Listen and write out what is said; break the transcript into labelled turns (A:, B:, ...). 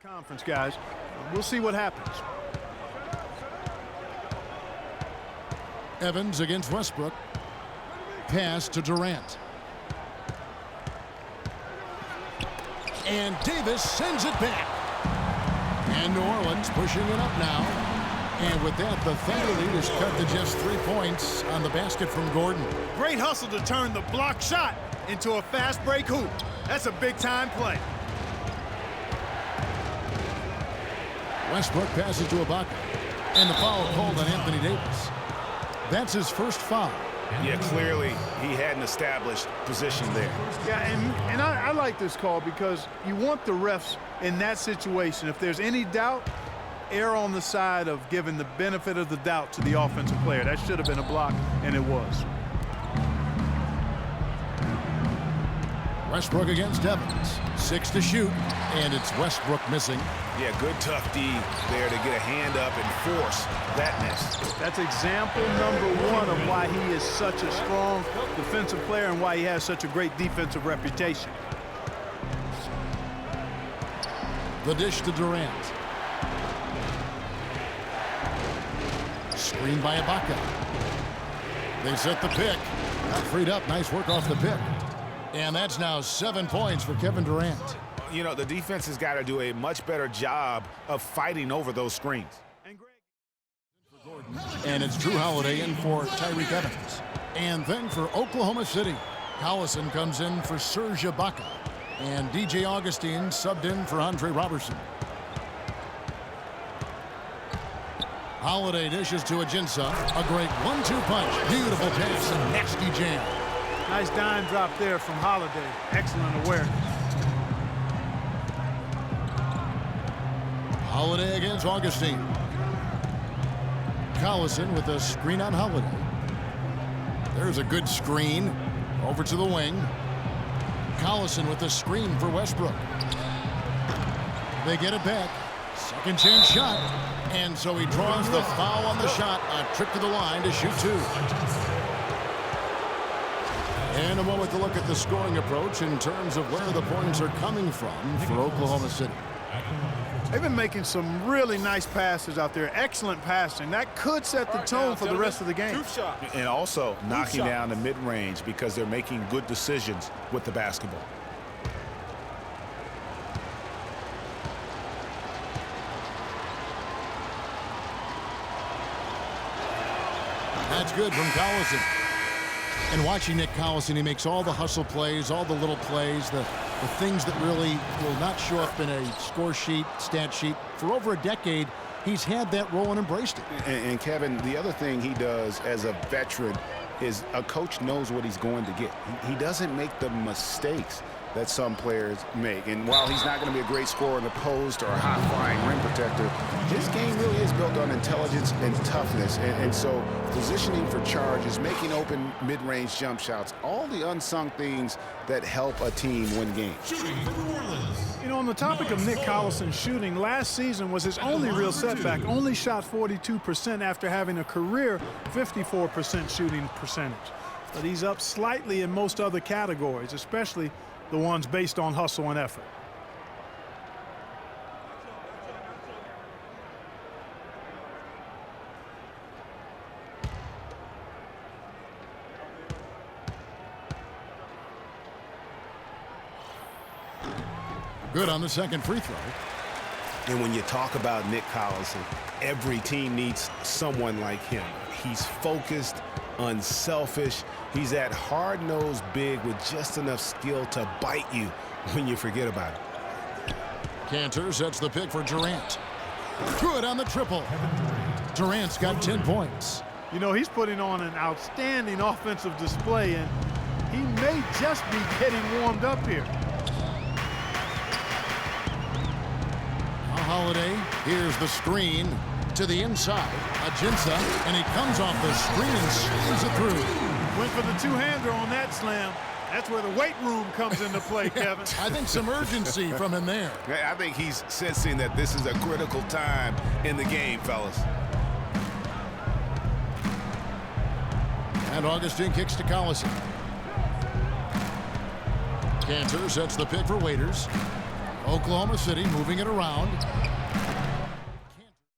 A: Conference, guys. We'll see what happens.
B: Evans against Westbrook. Pass to Durant. And Davis sends it back. And New Orleans pushing it up now. And with that, the Thunder lead is cut to just 3 points on the basket from Gordon.
A: Great hustle to turn the block shot into a fast break hoop. That's a big-time play.
B: Westbrook passes to Ibaka. And the foul called on Anthony Davis. That's his first foul.
C: Yeah, clearly he hadn't established position there.
A: Yeah, and I like this call because you want the refs in that situation. If there's any doubt, err on the side of giving the benefit of the doubt to the offensive player. That should have been a block, and it was.
B: Westbrook against Evans. 6 to shoot, and it's Westbrook missing.
C: Yeah, good tough D there to get a hand up and force that miss.
A: That's example number 1 of why he is such a strong defensive player and why he has such a great defensive reputation.
B: The dish to Durant. Screen by Ibaka. They set the pick. Got freed up. Nice work off the pick. And that's now 7 points for Kevin Durant.
C: You know, the defense has got to do a much better job of fighting over those screens.
B: And it's Drew Holiday in for Tyreke Evans. And then for Oklahoma City, Collison comes in for Serge Ibaka. And DJ Augustine subbed in for Andre Robertson. Holiday dishes to Ajinça. A great 1-2 punch. Beautiful pass and nasty jam.
A: Nice dime drop there from Holiday. Excellent awareness.
B: Holiday against Augustine. Collison with a screen on Holiday. There's a good screen. Over to the wing. Collison with a screen for Westbrook. They get it back. Second chance shot. And so he draws the foul on the shot. A trip to the line to shoot 2. And a moment to look at the scoring approach in terms of where the points are coming from for Oklahoma City.
A: They've been making some really nice passes out there. Excellent passing. That could set the tone for the rest of the game.
C: And also knocking down the mid-range because they're making good decisions with the basketball.
B: That's good from Collison. And watching Nick Collison, he makes all the hustle plays, all the little plays, the things that really will not show up in a score sheet, stat sheet. For over a decade, he's had that role and embraced it.
C: And Kevin, the other thing he does as a veteran is a coach knows what he's going to get. He doesn't make the mistakes that some players make. And while he's not going to be a great scorer in the post or a high-flying rim protector, his game really is built on intelligence and toughness. And so positioning for charges, making open mid-range jump shots, all the unsung things that help a team win games.
A: You know, on the topic of Nick Collison's shooting, last season was his only real setback. Only shot 42% after having a career 54% shooting percentage. But he's up slightly in most other categories, especially the ones based on hustle and effort.
B: Good on the second free throw.
C: And when you talk about Nick Collison, every team needs someone like him. He's focused, unselfish. He's that hard-nosed big with just enough skill to bite you when you forget about it.
B: Cantor sets the pick for Durant. Good on the triple. Durant's got 10 points.
A: You know, he's putting on an outstanding offensive display, and he may just be getting warmed up here.
B: Holiday, here's the screen to the inside. Ajinça, and he comes off the screen and slams it through.
A: Went for the two-hander on that slam. That's where the weight room comes into play, Kevin.
B: I think some urgency from him there.
C: I think he's sensing that this is a critical time in the game, fellas.
B: And Augustine kicks to Collison. Cantor sets the pick for Waiters. Oklahoma City moving it around.